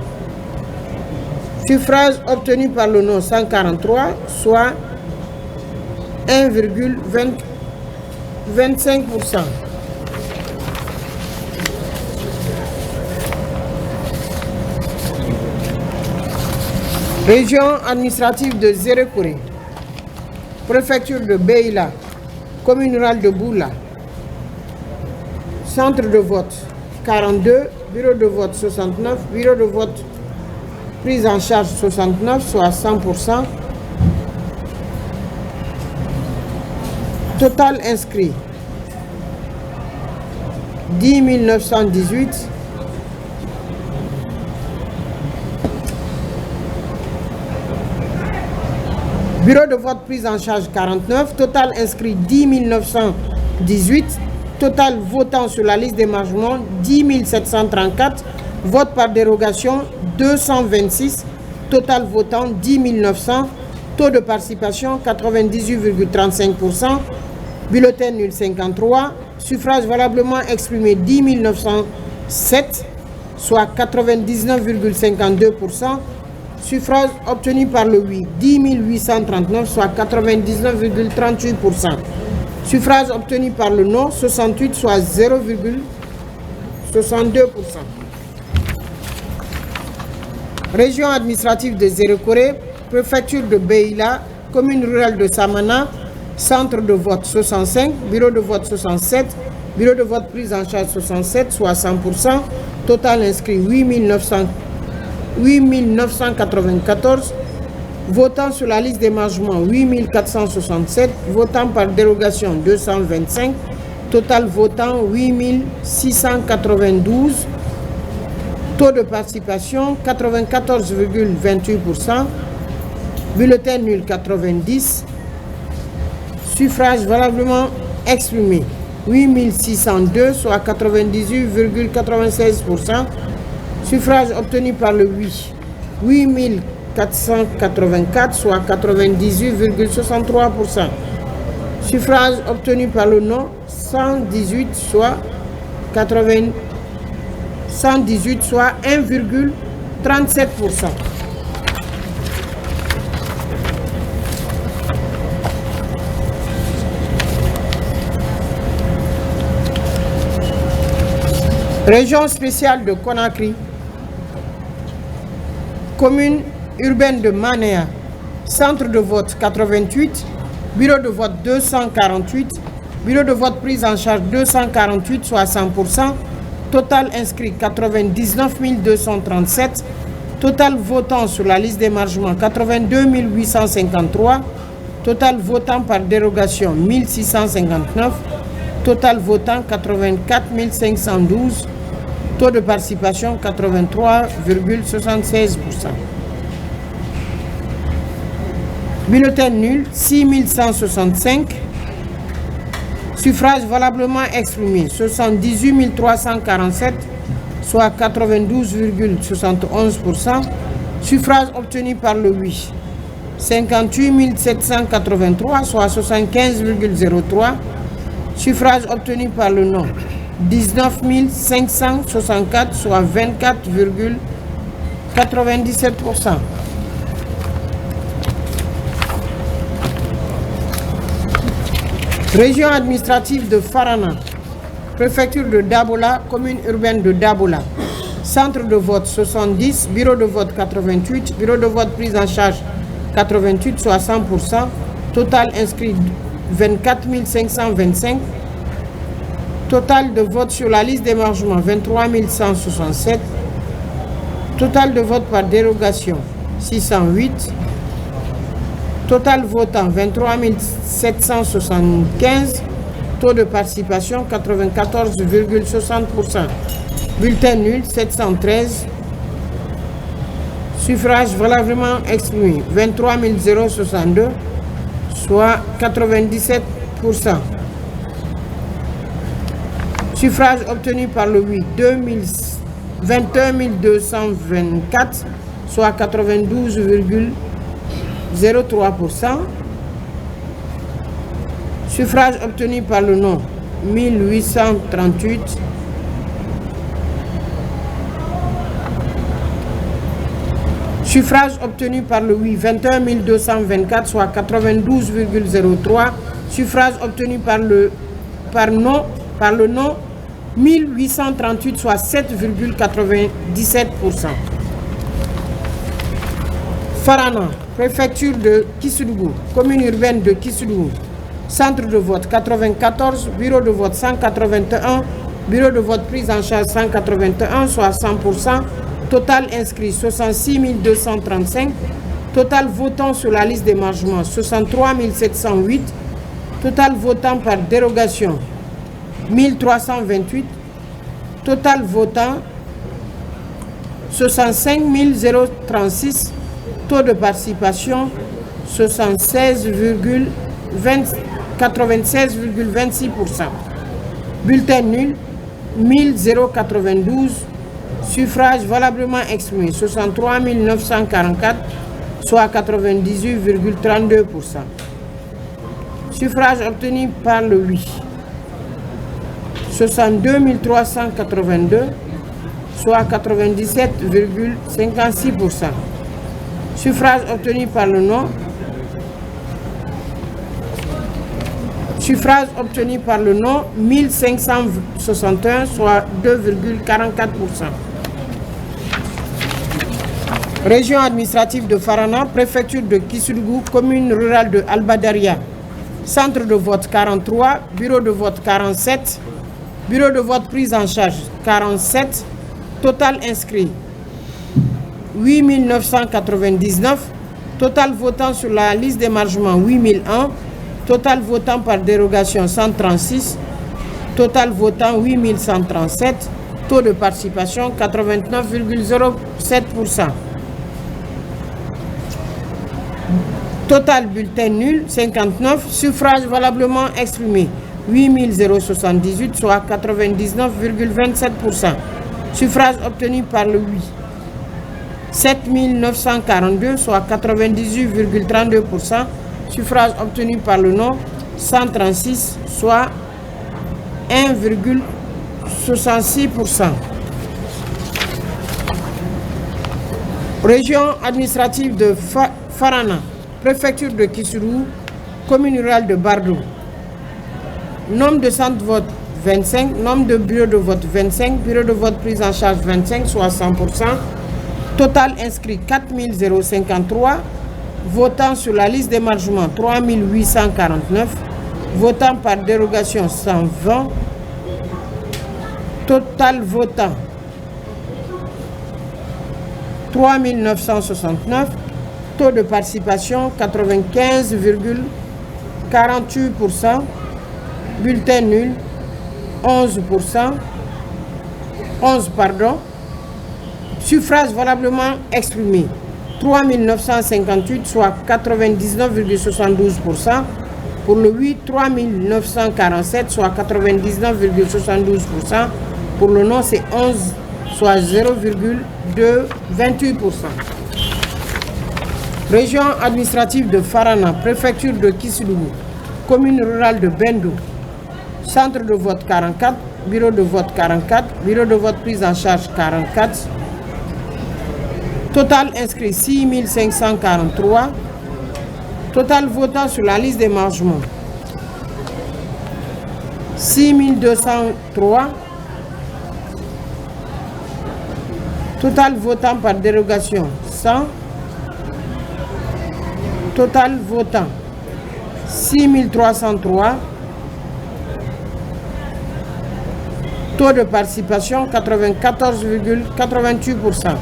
Suffrage obtenu par le non 143, soit 1,25%. Région administrative de Zérekouré, préfecture de Beila, commune rurale de Boula, centre de vote 42, bureau de vote 69, bureau de vote prise en charge 69, soit 100%. Total inscrit 10 918. Bureau de vote prise en charge 49, total inscrit 10 918, total votant sur la liste d'émargement 10 734, vote par dérogation 226, total votant 10 900, taux de participation 98,35%, bulletin nul 53, suffrage valablement exprimé 10 907, soit 99,52%, suffrage obtenu par le oui 10 839, soit 99,38%. Suffrage obtenu par le non 68, soit 0,62%. Région administrative de Zérekouré, préfecture de Beila, commune rurale de Samana, centre de vote 65, bureau de vote 67, bureau de vote prise en charge 67, soit 100%, total inscrit 8 994, votant sur la liste d'émargement 8 467, votant par dérogation 225, total votant 8 692, taux de participation 94,28%, bulletin nul 90, suffrage valablement exprimé 8 602, soit 98,96%, suffrage obtenu par le oui 8 484, soit 98,63%. Suffrage obtenu par le non 118, soit 1,37%. Région spéciale de Conakry, commune urbaine de Manéa, centre de vote 88, bureau de vote 248, bureau de vote prise en charge 248, soit 100%, total inscrit 99 237, total votant sur la liste d'émargement 82 853, total votant par dérogation 1659, total votant 84 512, taux de participation 83,76%. Bulletin nul 6165, suffrage valablement exprimé 78 347, soit 92,71%, suffrage obtenu par le oui 58 783, soit 75,03%, suffrage obtenu par le non 19 564, soit 24,97%. Région administrative de Farana, préfecture de Dabola, commune urbaine de Dabola. Centre de vote 70, bureau de vote 88, bureau de vote prise en charge 88, soit 100%. Total inscrit 24 525. Total de vote sur la liste d'émargement 23 167. Total de vote par dérogation 608. Total votant 23 775. Taux de participation 94,60%. Bulletin nul 713. Suffrage valablement exprimé 23 062, soit 97%. Suffrage obtenu par le oui 21 224, soit 92,03%. Suffrage obtenu par le non 1838. Suffrage obtenu par le oui 21 224, soit 92,03. Suffrage obtenu par le non 1838, soit 7,97%. Farana, préfecture de Kissoudou, commune urbaine de Kissoudou. Centre de vote 94, bureau de vote 181, bureau de vote prise en charge 181, soit 100%. Total inscrit 66 235. Total votant sur la liste d'émargement 63 708. Total votant par dérogation 1328. Total votant 65 036. Taux de participation 96,26%. Bulletin nul 1092. Suffrage valablement exprimé 63 944, soit 98,32%. Suffrage obtenu par le oui 62 382, soit 97,56%. Suffrage obtenu par le non. Suffrage obtenu par le non 1561, soit 2,44%. Région administrative de Farana, préfecture de Kissoudou, commune rurale de Albadaria. Centre de vote 43, bureau de vote 47, bureau de vote prise en charge 47. Total inscrit 8 999. Total votant sur la liste d'émargement 8001. Total votant par dérogation 136. Total votant 8137. Taux de participation 89,07%. Total bulletin nul 59. Suffrage valablement exprimé 8078, soit 99,27%. Suffrage obtenu par le oui 7942, soit 98,32%. Suffrage obtenu par le non 136, soit 1,66%. Région administrative de Farana, préfecture de Kissoudou, commune rurale de Bardou. Nombre de centres de vote 25, nombre de bureaux de vote 25, bureau de vote prise en charge 25, soit 100%. Total inscrit 4053. Votant sur la liste d'émargement 3849. Votant par dérogation 120. Total votant 3969. Taux de participation 95,48%. Bulletin nul 11%. Suffrage valablement exprimé 3958, soit 99,72%. Pour le oui 3947, soit 99,72%. Pour le non c'est 11, soit 0,28%. Région administrative de Farana, préfecture de Kissoudou, commune rurale de Bendou. Centre de vote 44, bureau de vote 44, bureau de vote prise en charge 44. Total inscrit 6543. Total votant sur la liste d'émargement 6203. Total votant par dérogation 100. Total votant 6303. Taux de participation 94,88%.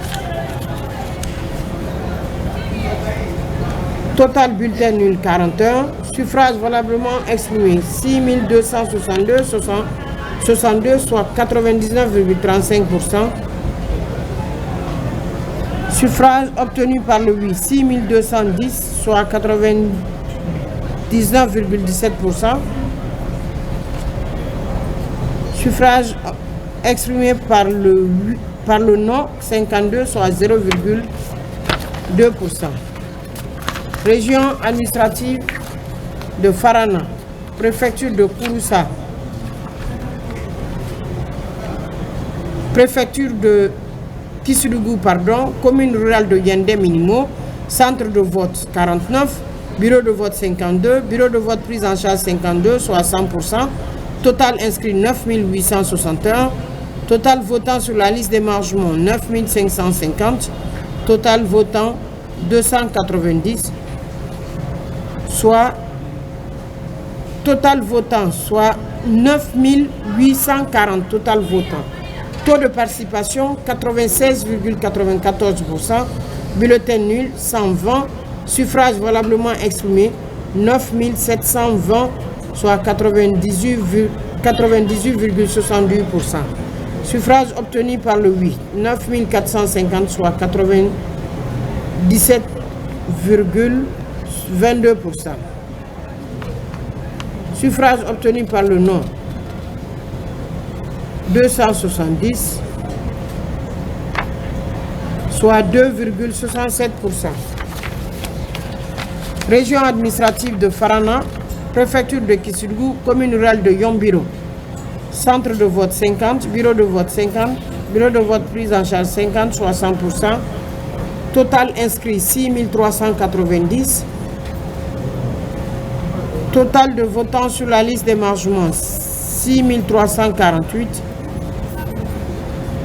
Total bulletin nul 41. Suffrage valablement exprimé 6262, soit 99,35%. Suffrage obtenu par le oui 6210, soit 99,17%. Suffrage exprimé par le non 52, soit 0,2%. Région administrative de Farana, préfecture de Kouroussa, préfecture de Kissoulou, commune rurale de Yendé Minimo, centre de vote 49, bureau de vote 52, bureau de vote prise en charge 52, soit 100%, total inscrit 9861, total votant sur la liste d'émargement 9550, total votant 290, soit total votant, soit 9840 total votant. Taux de participation 96,94%, bulletin nul 120, suffrage valablement exprimé 9720, soit 98,72%. Suffrage obtenu par le oui 9450, soit 97,22%. Suffrage obtenu par le non 270, soit 2,67%. Région administrative de Farana, préfecture de Kissoulou, commune rurale de Yombiro, centre de vote 50, bureau de vote 50, bureau de vote prise en charge 50, soit 100%, total inscrit 6390, total de votants sur la liste d'émargement 6348,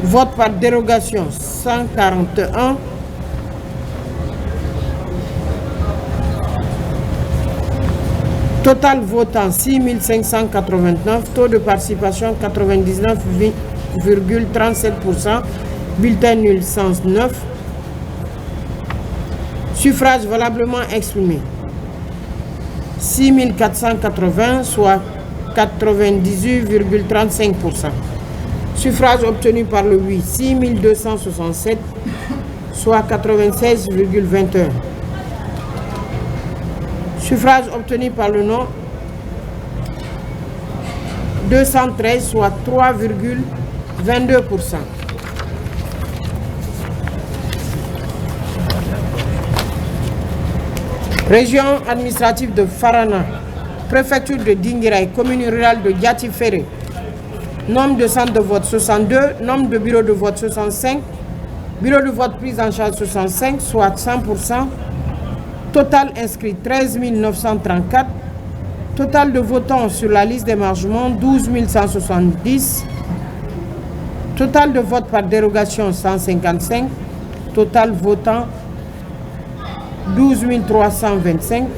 vote par dérogation 141, total votant 6589, taux de participation 99,37%, bulletin nul 109, suffrage valablement exprimé 6480, soit 98,35%. Suffrage obtenu par le oui 6267, soit 96,21%. Suffrage obtenu par le non 213, soit 3,22%. Région administrative de Farana, préfecture de Dinguiraye, commune rurale de Diatiféré. Nombre de centres de vote 62, nombre de bureaux de vote 65, bureau de vote prise en charge 65, soit 100%. Total inscrit 13 934. Total de votants sur la liste d'émargement 12 170. Total de vote par dérogation 155. Total votant 12 325.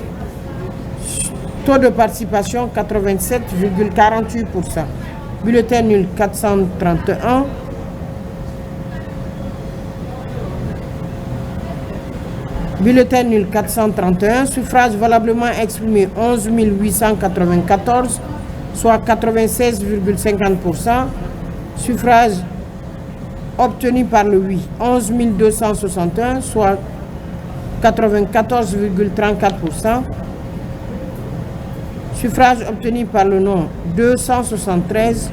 Taux de participation 87,48%. Bulletin nul 431. Bulletin nul 431. Suffrage valablement exprimé 11 894, soit 96,50%. Suffrage obtenu par le oui 11 261, soit 94,34%. Suffrage obtenu par le non 273,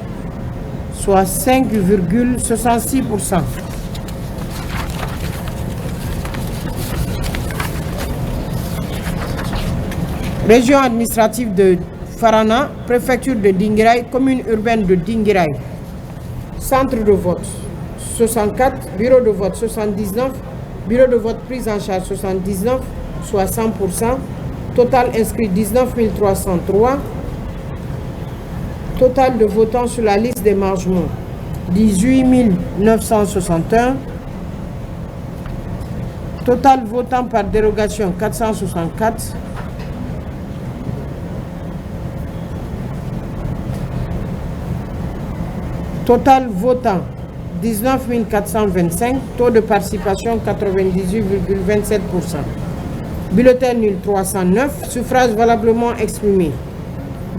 soit 5,66%. Région administrative de Farana, préfecture de Dinguiraye, commune urbaine de Dinguiraye. Centre de vote 64, bureau de vote 79, bureau de vote prise en charge 79, soit 100%. Total inscrit 19 303. Total de votants sur la liste d'émargement, 18 961. Total votant par dérogation, 464. Total votant, 19 425. Taux de participation, 98,27%. Bulletin nul, 309. Suffrage valablement exprimé,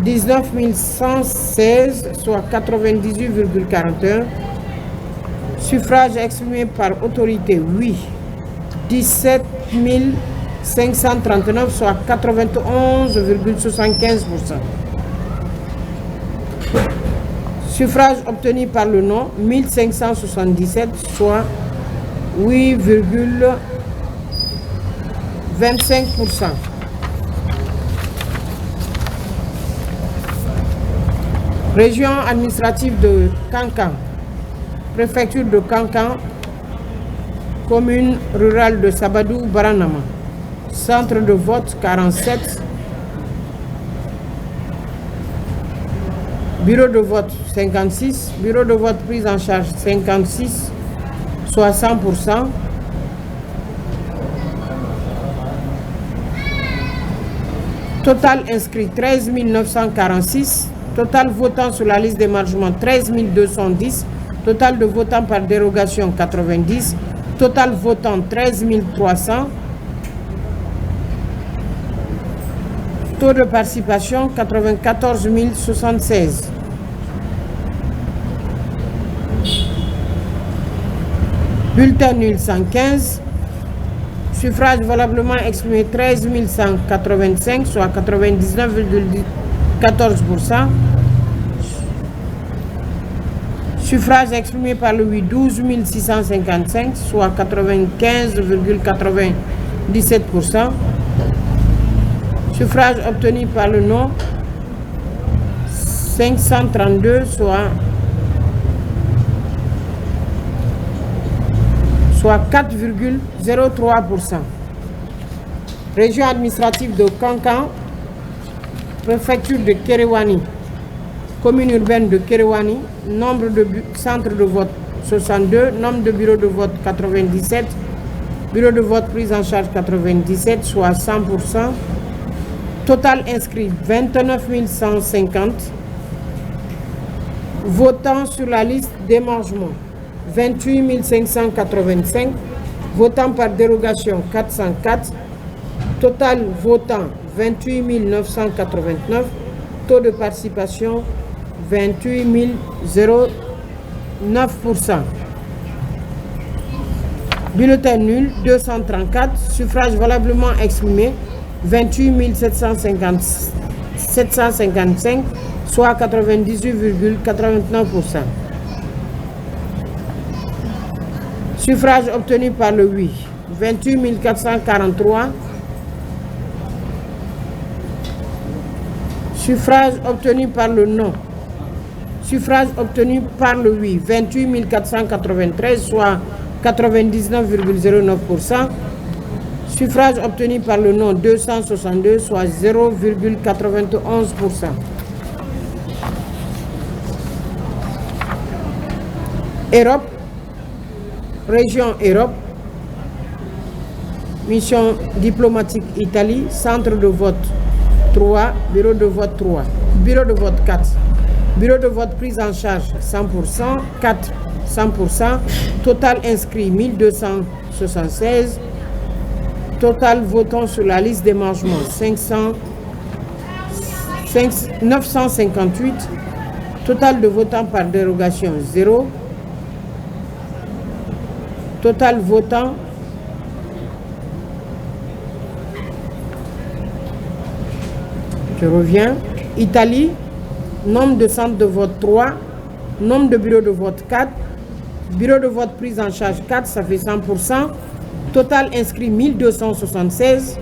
19 116, soit 98,41. Suffrage exprimé par autorité, oui, 17 539, soit 91,75%. Suffrage obtenu par le non, 1577, soit 8,25%. Région administrative de Kankan, préfecture de Kankan, commune rurale de Sabadou, Baranama. Centre de vote 47. Bureau de vote 56. Bureau de vote prise en charge 56, soit 100%. Total inscrit 13 946. Total votant sur la liste d'émargement 13 210. Total de votants par dérogation 90. Total votant 13 300. Taux de participation 94 076. Bulletin nul 115. Suffrage valablement exprimé 13 185, soit 99,14%. Suffrage exprimé par le oui, 12 655, soit 95,97%. Suffrage obtenu par le non, 532, soit 4,03%. Région administrative de Kankan, préfecture de Kéréwani, commune urbaine de Kéréwani, nombre de centres de vote 62, nombre de bureaux de vote 97, bureau de vote prise en charge 97, soit 100%. Total inscrit 29 150. Votants sur la liste d'émargement 28 585. Votants par dérogation 404. Total votant 28 989. Taux de participation 28,09%. Bulletin nul 234. Suffrage valablement exprimé 28 755, soit 98,89%. Suffrage obtenu par le oui, 28 443. Suffrage obtenu par le non. Suffrage obtenu par le oui, 28 493, soit 99,09%. Suffrage obtenu par le non, 262, soit 0,91%. Europe, région Europe, mission diplomatique Italie, centre de vote 3, bureau de vote 3, bureau de vote 4, bureau de vote prise en charge 100%, 4, 100%, total inscrit 1276, total votant sur la liste d'émargement 958, total de votants par dérogation 0, total votant je reviens, Italie, nombre de centres de vote 3, nombre de bureaux de vote 4, bureau de vote prise en charge 4, ça fait 100%, total inscrit 1276,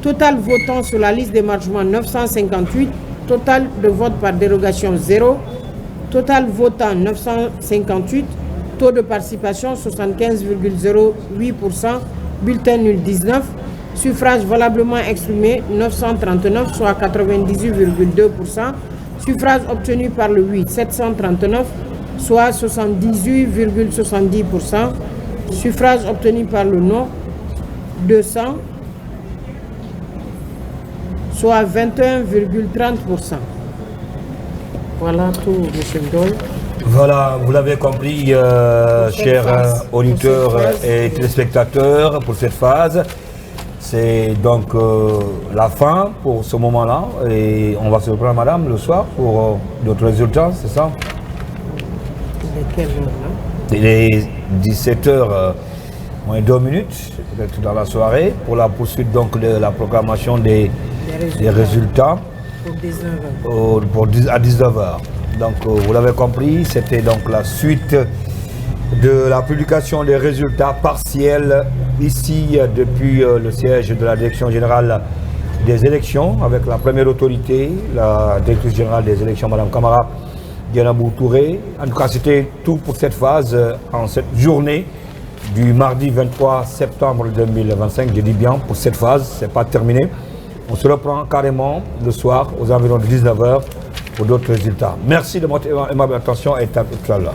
total votant sur la liste d'émargement 958, total de vote par dérogation 0, total votant 958, taux de participation 75,08%, bulletin nul 19, suffrage valablement exprimé 939, soit 98,2%, Suffrages obtenus par le oui, 739, soit 78,70%. Suffrages obtenus par le non, 200, soit 21,30%. Voilà tout, M. Ndoye. Voilà, vous l'avez compris, chers auditeurs et téléspectateurs, pour cette phase. C'est donc la fin pour ce moment-là. Et on va se reprendre, madame, le soir pour d'autres résultats, c'est ça? Il est 17h moins 2 minutes, peut-être dans la soirée, pour la poursuite donc de la proclamation des résultats à 19h. Donc vous l'avez compris, c'était donc la suite de la publication des résultats partiels ici depuis le siège de la Direction générale des élections avec la première autorité, la directrice générale des élections, Madame Camara Dianabou Touré. En tout cas, c'était tout pour cette phase en cette journée du mardi 23 septembre 2025. Je dis bien pour cette phase, c'est pas terminé. On se reprend carrément le soir aux environs de 19h pour d'autres résultats. Merci de votre aimable attention et à tout à l'heure.